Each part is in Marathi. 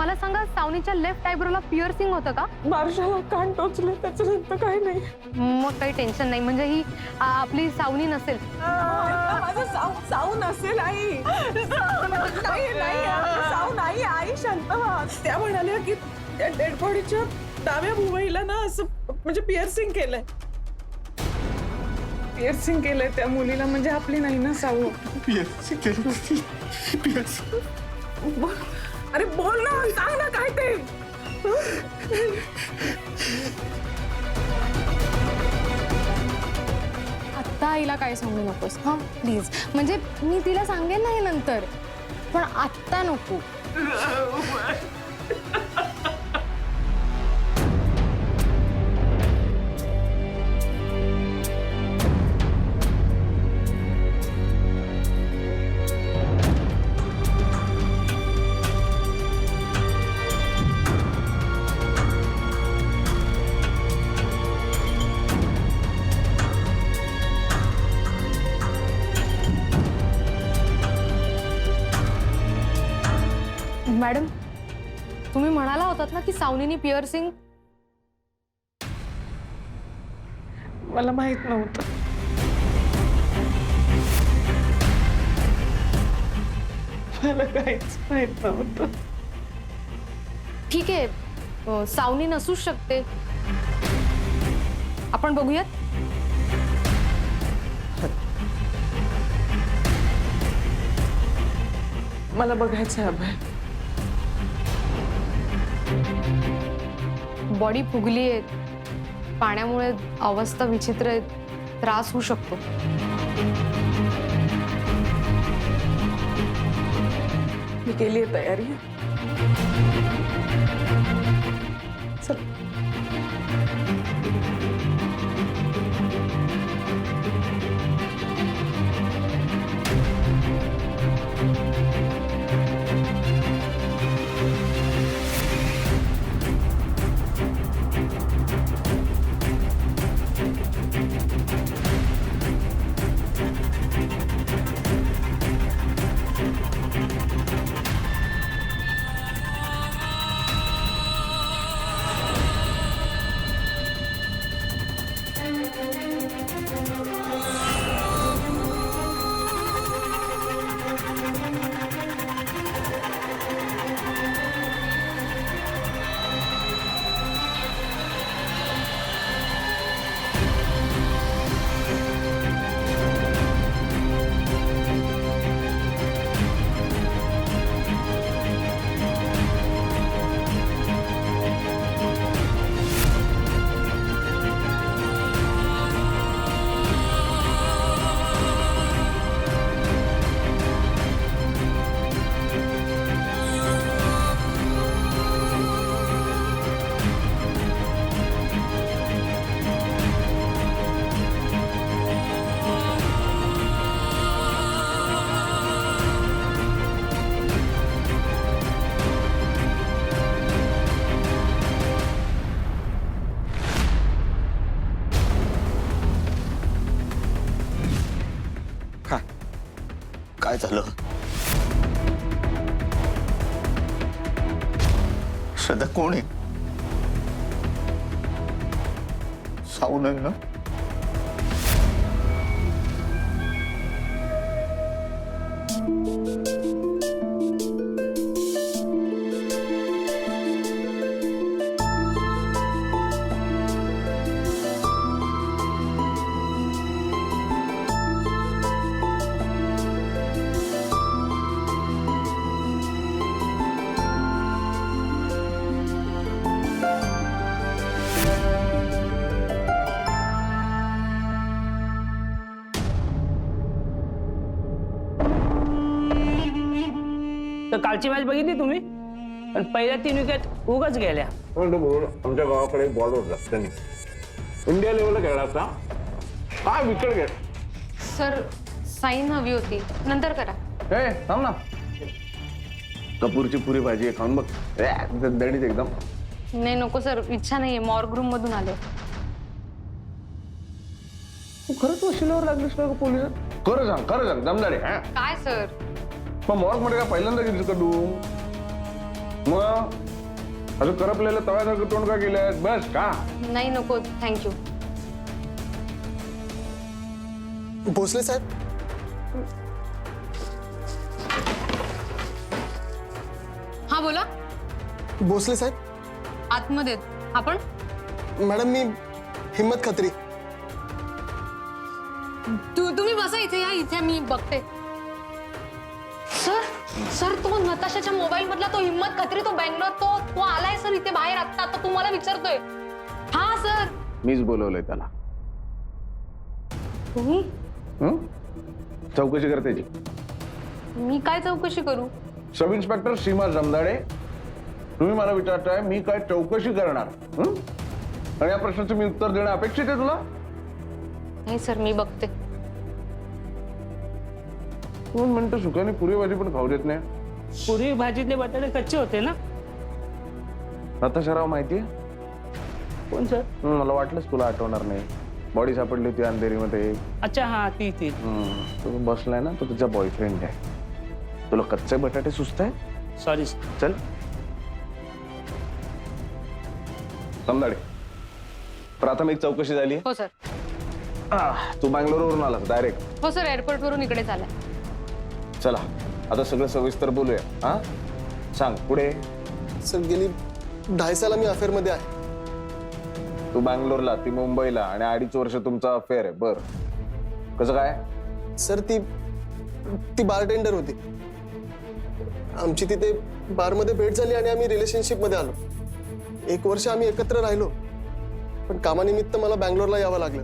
मला सांगा, सावनीच्या लेफ्ट आयब्रोला पिअर्सिंग होतं का? बारशाला कान टोचले, त्याच्यानंतर काही नाही. मग काही टेन्शन नाही, म्हणजे ही आपली सावनी नसेल. माझं साऊ नसेल आई. साऊ नाही आई, शांत व्हा. त्या म्हणाल्या की त्या डेड बॉडीच्या डाव्या भुवईला ना असं म्हणजे पिअर्सिंग केलंय. पिअर्सिंग केलंय त्या मुलीला, म्हणजे आपली नाही ना साऊ. अरे बोल ना, सांग ना काय ते. आत्ता आईला काय सांगू नकोस हा प्लीज. म्हणजे मी तिला सांगेन नाही नंतर, पण आत्ता नको. मॅडम, तुम्ही म्हणाला होतात ना की सावनीने पिअर्सिंग. मला माहित नव्हतं. मला काहीच माहित नव्हतं. ठीक आहे, सावनी नसूच शकते. आपण बघूयात. मला बघायचं आहे अभय. बॉडी फुगली आहे, पाण्यामुळे अवस्था विचित्र आहे, त्रास होऊ शकतो. मी केली आहे तयारी. चल. काय झालं? श्रद्धा कोण आहे? साऊ नाही ना? तर कालची मॅच बघितली तुम्ही? पण पहिल्या 3 विकेट उगाच गेल्या. आमच्या गावाकडे एक बॉल होता, त्यांनी इंडिया लेवलला खेळला असता. काय विकेट घ्या. सर, साईन हवी होती, नंतर करा. हे थांब ना. कपूरची पुरी भाजी खाऊन बघ. दडीच एकदम. नाही नको सर, इच्छा नाहीये. मॉर्ग रूम मधून आले. तू खरंच वशिलावर लागलीस का पोलिस? खरं सांग दमदारी. हा काय सर? मग मॉर्ग मध्ये काय पहिल्यांदा गेलीस का तू? मग असं करपलेलं तव्यासारखं तोंड का केलंय? बस का? नाही नको थँक्यू. भोसले साहेब, हा बोला. भोसले साहेब. आतमध्ये आहेत. आपण मॅडम मी हिम्मत खत्री. तुम्ही बसा इथे, या इथे मी बघते. सर सर तो नताशाच्या मोबाईल मधला तो हिम्मत खत्री, तो बँगलोर, तो आलाय सर इथे बाहेर. आता तुम्हाला विचारतोय. हा सर. मीच बोलवलंय त्याला. तुम्ही? चौकशी करते जी. मी काय चौकशी करू? सब इन्स्पेक्टर सीमा जमदाडे, तुम्ही मला विचारताय मी काय चौकशी करणार? आणि या प्रश्नाचं मी उत्तर देणं अपेक्षित आहे तुला? नाही सर, मी बघते. 2 मिनिटं सुखाने पुरी भाजी पण खाऊ देत नाही. पूर्वी भाजीतले बटाटे कच्चे होते ना? नताशाराव माहितीये? कोण सर? मला वाटलंच तुला आठवणार नाही. बॉडी सापडली होती अंधेरीमध्ये. अच्छा, हा ती. तो बसलाय ना, तो तुझा बॉयफ्रेंड आहे. तुला कच्चे बटाटे सुचताय? सॉरी. चल जमदाडे, प्राथमिक चौकशी झाली. हो सर. तू बँगलोरवरून आलास डायरेक्ट? हो सर, एअरपोर्ट वरून इकडे चालाय. चला आता सगळं सविस्तर बोलूया. हा सांग पुढे. सर गेली 10 साला मी अफेअर मध्ये आहे. तू बँगलोरला, ती मुंबईला, आणि 2.5 वर्ष तुमचा अफेअर आहे. बर, कसं काय? सर ती बारटेंडर होती. आमची तिथे बारमध्ये भेट झाली आणि आम्ही रिलेशनशिप मध्ये आलो. 1 वर्ष आम्ही एकत्र राहिलो, पण कामानिमित्त मला बँगलोरला यावं लागलं.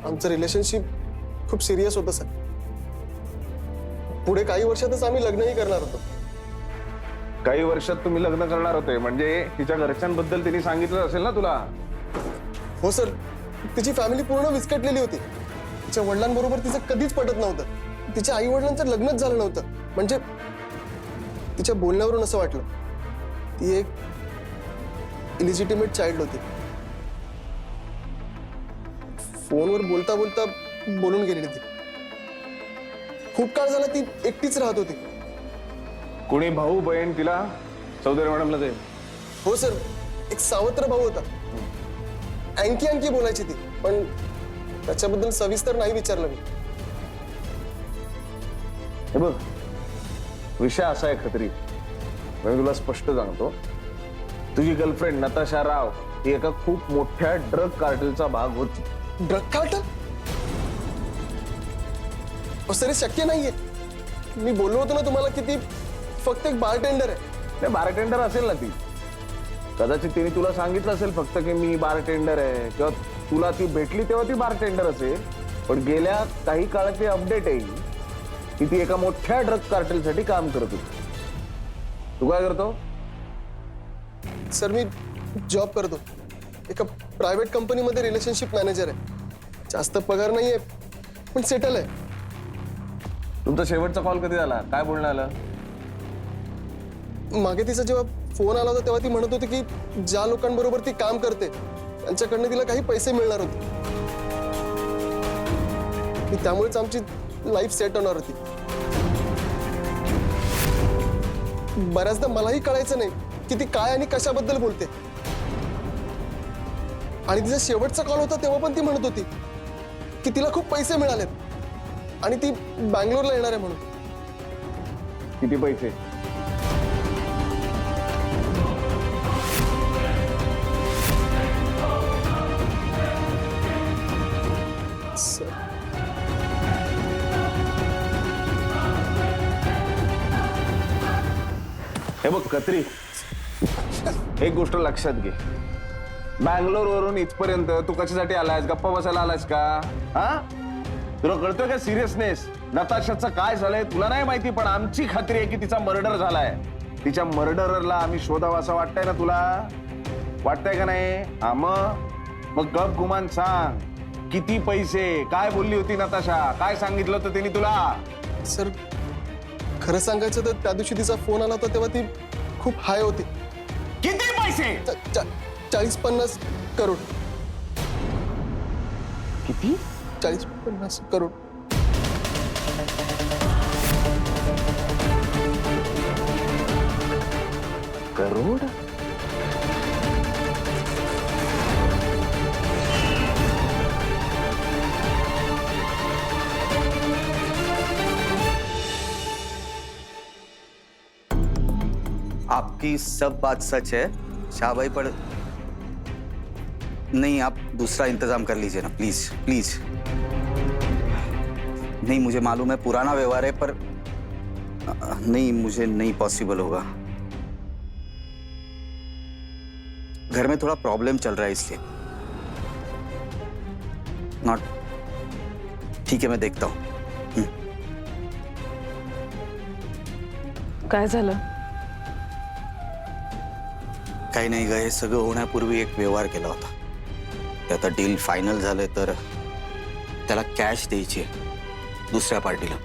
आमचं रिलेशनशिप खूप सिरियस होतं सर. पुढे काही वर्षातच आम्ही लग्नही करणार होतो. काही वर्षात तुम्ही लग्न करणार होते म्हणजे तिच्या घरच्यांबद्दल तिने सांगितलं असेल ना तुला? हो सर, तिची फॅमिली पूर्ण विस्कटलेली होती. तिच्या वडिलांबरोबर तिचं कधीच पटत नव्हतं. तिच्या आई वडिलांचं लग्नच झालं नव्हतं. म्हणजे तिच्या बोलण्यावरून असं वाटलं ती एक इलिजिटिमेट चाइल्ड होती. फोनवर बोलता बोलता बोलून गेलेली ती. खूप काळ झाला ती एकटीच राहत होती. कोणी भाऊ बहीण तिला? चौधरी मॅडमला ते? हो सर, एक सावत्र भाऊ होता. आणखी आणखी बोलायची ती, पण त्याच्याबद्दल सविस्तर नाही विचारलं मी. हे बघ, विषय असा आहे खत्री, मी तुला स्पष्ट सांगतो. तुझी गर्लफ्रेंड नताशा राव ही एका खूप मोठ्या ड्रग कार्टेलचा भाग होती. Drug cartel? सर हे शक्य नाहीये. मी बोललो होतो ना तुम्हाला की ती फक्त एक बारटेंडर आहे. ते बारटेंडर असेल ना ती. कदाचित तिने तुला सांगितलं असेल फक्त की मी बारटेंडर आहे, किंवा तुला ती भेटली तेव्हा ती बारटेंडर असेल. पण गेल्या काही काळाची अपडेट आहे की ती एका मोठ्या ड्रग कार्टेलसाठी काम करत होती. तू काय करतो? सर मी जॉब करतो. एका प्रायव्हेट कंपनीमध्ये रिलेशनशिप मॅनेजर आहे. जास्त पगार नाहीये, पण सेटल आहे. तुमचा शेवटचा कॉल कधी झाला? काय बोलणं आलं? मागे तिचा जेव्हा फोन आला होता तेव्हा ती म्हणत होती की ज्या लोकांबरोबर ती काम करते त्यांच्याकडनं तिला काही पैसे मिळणार होते. त्यामुळेच आमची लाईफ सेट होणार होती. बऱ्याचदा मलाही कळायचं नाही की ती काय आणि कशाबद्दल बोलते. आणि तिचा शेवटचा कॉल होता तेव्हा पण ती म्हणत होती की तिला खूप पैसे मिळालेत आणि ती बँगलोरला येणार आहे म्हणून. किती पैसे? सर हे बघ कत्री, एक गोष्ट लक्षात घे. बँगलोर वरून इथपर्यंत तू कशासाठी आलायस? गप्पा बसायला आलायस का? हा, तुला कळतोय का सिरियसनेस? नताशाचं काय झालंय तुला नाही माहिती, पण आमची खात्री आहे की तिचा मर्डर झालाय. तिच्या मर्डररला आम्ही शोधावं असं वाटतंय ना तुला? वाटतंय का नाही? हा मग गप गुमान सांग, किती पैसे? काय बोलली होती नताशा? काय सांगितलं होतं तिने तुला? सर खरं सांगायचं तर त्या दिवशी तिचा फोन आला होता तेव्हा ती खूप हाय होती. किती पैसे? 40-50 करोड. किती? 40-50 करोड. एवढं आपकी सब बात सच है शाहबाई, पर नहीं, आप दूसरा इंतजाम कर लीजिए ना, प्लीज प्लीज। नहीं, मुझे मालूम है पुराना व्यवहार है, पर नहीं, मुझे नहीं पॉसिबल होगा। घर में थोड़ा प्रॉब्लम चल रहा है इसलिए। नॉट ठीक है, मैं देखता हूं। काय झालं? काही नाही ग, हे सगळं होण्यापूर्वी एक व्यवहार केला होता. ते आता डील फायनल झाले तर त्याला कॅश द्यायची आहे दुसऱ्या पार्टीला.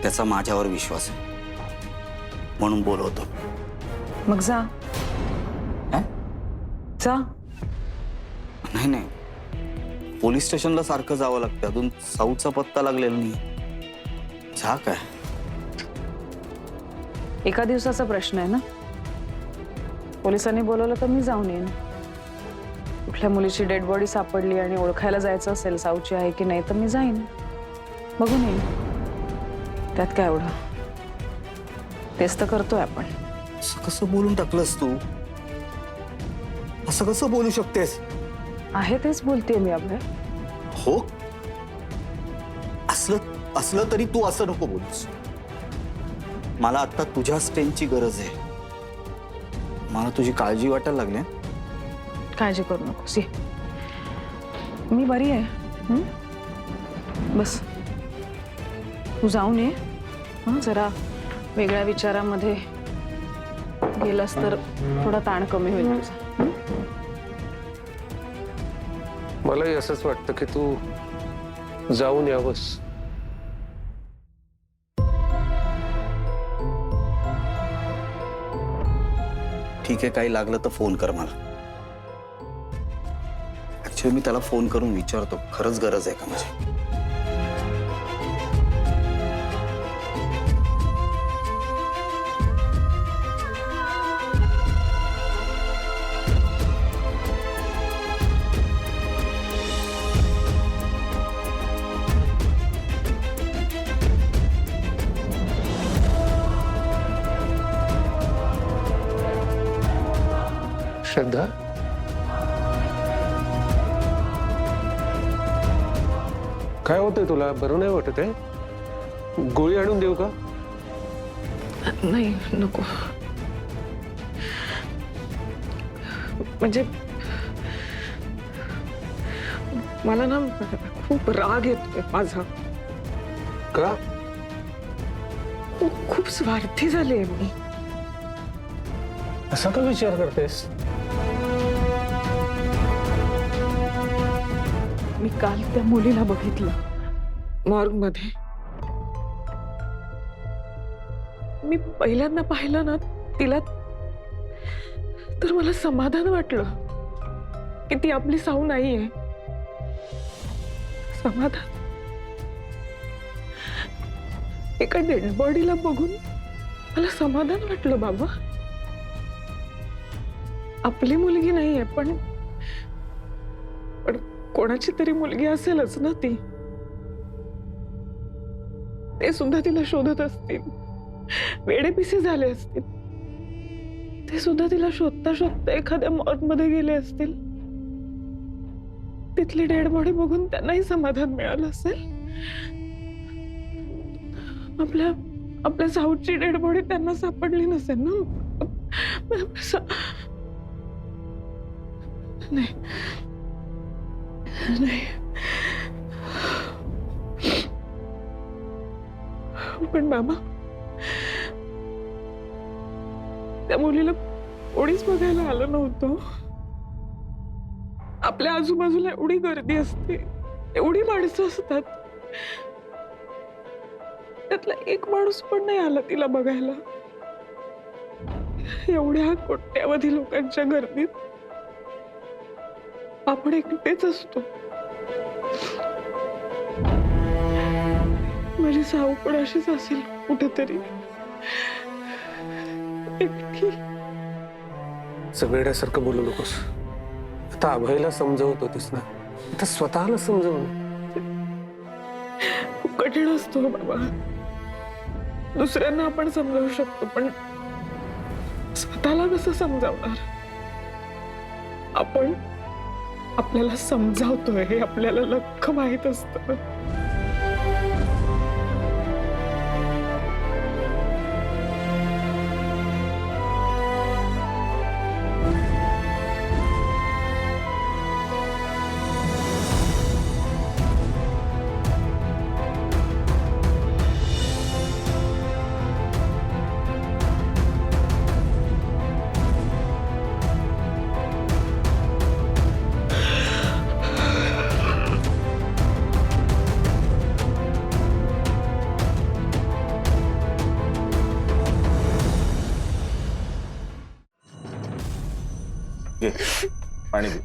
त्याचा माझ्यावर विश्वास आहे म्हणून बोलवतो. मग जा हा? जा. नाही नाही, पोलीस स्टेशनला सारखं जावं लागतं, अजून साऊचा पत्ता लागलेला नाही. जा काय, एका दिवसाचा प्रश्न आहे ना. पोलिसांनी बोलवलं तर मी जाऊन येईन. कुठल्या मुलीची डेड बॉडी सापडली आणि ओळखायला जायचं असेल साऊची आहे की नाही तर मी जाईन, बघून येईन. त्यात काय एवढं, तेच तर करतोय आपण. असं कसं बोलून टाकलंस तू? असं कसं बोलू शकतेस? आहे तेच बोलतेय मी अभय. हो, असलं तरी तू असं नको बोलूस. मला आता तुझ्या स्ट्रेंथची गरज आहे. मला तुझी काळजी वाटायला लागली. काळजी करू नकोस, ये. मी बरी आहे. बस तू जाऊन ये. जरा वेगळ्या विचारामध्ये गेलास तर थोडा ताण कमी होईल तुझा. मलाही असंच वाटतं की तू जाऊन यावंस. ठीक आहे, काही लागलं तर फोन कर मला. ऍक्च्युअली मी त्याला फोन करून विचारतो खरंच गरज आहे का माझी. श्रद्धा, काय होतंय तुला? बरं नाही वाटत आहे? गोळी आणून देऊ का? नाही, नको. म्हणजे मला ना खूप राग येतोय माझा. का? खूप स्वार्थी झाले मी. असा का विचार करतेस? मी काल त्या मुलीला बघितलं मॉर्ग मध्ये. मी पहिल्यांदा पाहिलं ना तिला, तर मला समाधान वाटलं की ती आपली साऊ नाहीये. समाधान. एका डेड बॉडीला बघून मला समाधान वाटलं बाबा. आपली मुलगी नाहीये, पण कोणाची तरी मुलगी असेलच ना ती. ते सुद्धा तिला शोधत असतील, वेडेपिसे झाले असतील. ते सुद्धा तिला शोधता शोधता एखाद्या मॉर्ग मध्ये गेले असतील. तिथली डेड बॉडी बघून त्यांनाही समाधान मिळालं असेल. आपल्या साऊची डेड बॉडी त्यांना सापडली नसेल ना. नाही नाही, पण बाबा, त्या मुलीला कोणीच बघायला आलं नव्हतं. आपल्या आजूबाजूला एवढी गर्दी असते, एवढी माणसं असतात, त्यातला एक माणूस पण नाही आला तिला बघायला. एवढ्या कोट्यावधी लोकांच्या गर्दीत आपण एकटेच असतो. माझी साऊ पण अशीच असेल कुठेतरी, एकटी. वेड्यासारखं बोलू नकोस. आता अभयला समजवत होतीस ना, आता स्वतःला समजव ना. खूप कठीण असतो बाबा. दुसऱ्यांना आपण समजावू शकतो, पण स्वतःला कसं समजावणार? आपण आपल्याला समजावतोय हे आपल्याला लख्ख माहित असतं. घे पाणी घे.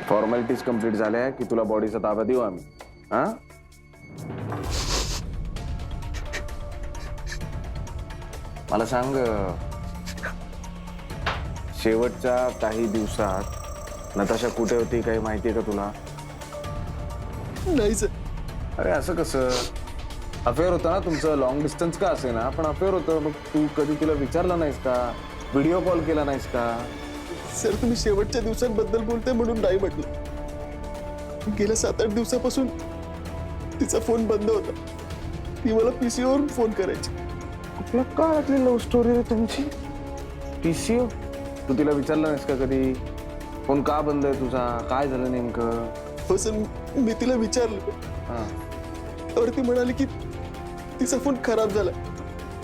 फॉर्मॅलिटीज कम्प्लीट झाल्या की तुला बॉडीचा ताबा देऊ आम्ही. हा मला सांग, शेवटच्या काही दिवसात नताशा कुठे होती काही माहिती आहे का तुला? नाही सर. अरे असं कसं? अफेअर होतं ना तुमचं, लॉंग डिस्टन्स का असे ना, पण अफेअर होतं. मग तू कधी तिला विचारलं नाहीस का? व्हिडिओ कॉल केला नाहीस का? सर तुम्ही शेवटच्या दिवसांबद्दल बोलते म्हणून नाही म्हटलं. गेल्या 7-8 दिवसापासून तिचा फोन बंद होता. ती मला पीसीओ वरून फोन करायची. कुठल्या काळातली लव्ह स्टोरी रे तुमची? पीसीओ? तू तिला विचारलं नाहीस का कधी फोन का बंद आहे तुझा, काय झालं नेमकं? हो सर, मी तिला विचारलं. हा तर ती म्हणाली की तिचा फोन खराब झाला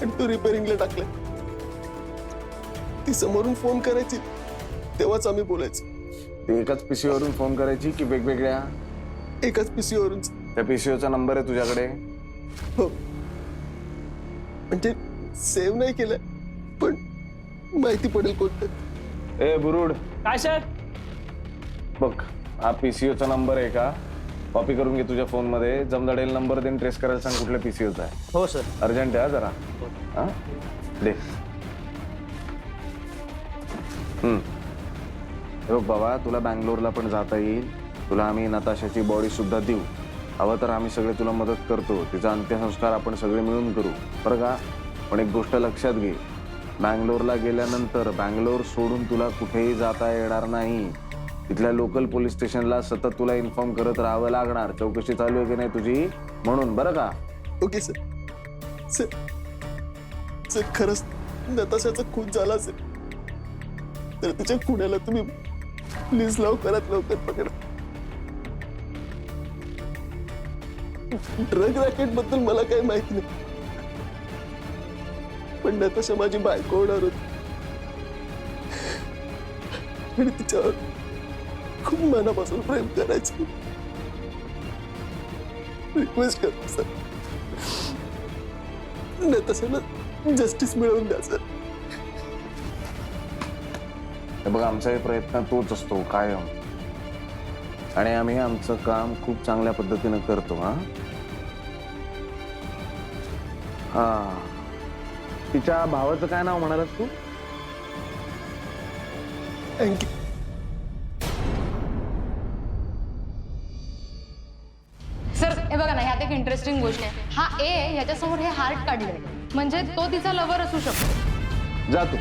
आणि तो रिपेअरिंगला टाकलाय. ती समोरून फोन करायची तेव्हाच आम्ही बोलायचो. ती एकाच पीसीओ वरून फोन करायची की वेगवेगळ्या? एकाच पीसीओ वरून. त्या पीसीओचा नंबर आहे तुझ्याकडे? हो, म्हणजे सेव्ह नाही केलंय, पण माहिती पडेल कोणतं. ए बुरुड, काय सर? बघ हा पीसीओचा नंबर आहे का? कॉपी करून घे तुझ्या फोन मध्ये. जमदडेल नंबर देऊन ट्रेस करायला सांग कुठल्या पीसीओचा आहे. हो सर. अर्जंट आहे जरा. हा दे. हे बघ बाबा, तुला बँगलोरला पण जाता येईल. तुला आम्ही नताशाची बॉडी सुद्धा देऊ. हवं तर आम्ही सगळे तुला मदत करतो. तिचा अंत्यसंस्कार आपण सगळे मिळून करू, बरं का? पण एक गोष्ट लक्षात घे, बँगलोरला गेल्यानंतर बँगलोर सोडून तुला कुठेही जाता येणार नाही. तिथल्या लोकल पोलीस स्टेशनला सतत तुला इन्फॉर्म करत राहावं लागणार. चौकशी चालू आहे की नाही तुझी म्हणून, बरं का? Okay sir. सर सर खरंच नताशाचा खून झाला असेल तर तिच्या खुण्याला तुम्ही प्लीज लवकरात लवकर पकडा. ड्रग रॅकेट बद्दल मला काही माहिती नाही, पण नताशा माझी बायको होणार होती आणि तिच्यावर खूप मनापासून प्रेम करायचं. रिक्वेस्ट करतो सर, नताशाला जस्टिस मिळवून द्या सर. हे बघ, आमचाही प्रयत्न तोच असतो कायम, आणि आम्ही आमचं काम खूप चांगल्या पद्धतीनं करतो. हा तिच्या भावाचं काय नाव म्हणालास तू? थँक्यू. सर हे बघा ना, ह्यात एक इंटरेस्टिंग गोष्ट आहे. हा ए ह्याच्यासमोर हे हार्ट काढलंय, म्हणजे तो तिचा लवर असू शकतो. जा तू,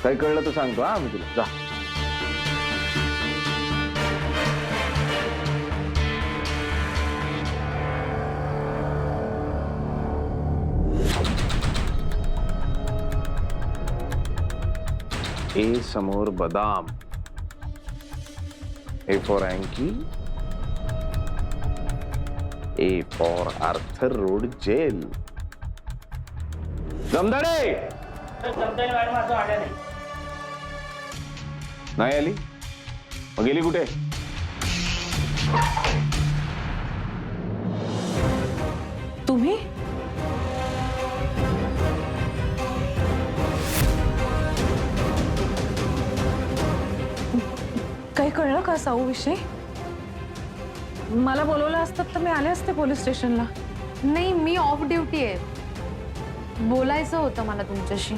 काही कळलं तर सांगतो. हा मी तुला, जा. ए समोर बदाम, ए फॉर अँकी, A for Arthur Road jail. Jamdade नाही आली, मग गेली कुठे? तुम्ही? काही कळलं का साऊ विषयी? मला बोलवलं असतं तर मी आले असते पोलीस स्टेशनला. नाही, मी ऑफ ड्युटी आहे. बोलायचं होतं मला तुमच्याशी.